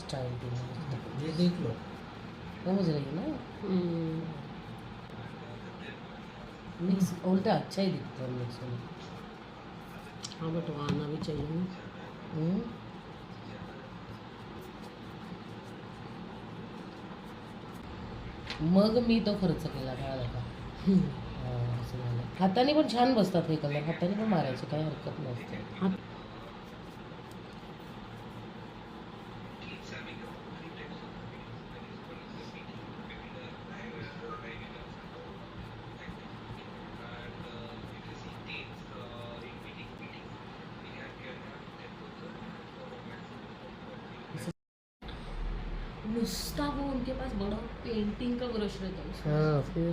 Style की ये देख लो समझ रही हो ना। मिक्स उल्टा अच्छा ही दिखता है मिक्स में। हाँ बट वो आना भी चाहिए ना। हम्म। मग मी तो खर्च केला कळाला का. असं झालं. हाताने पण छान बसतात हे कलर, हाताने पण मारायचे काही हरकत नसते. हात नुसता वो उनके पास बड़ा पेंटिंग का ब्रश रहता है उसमें। हाँ फिर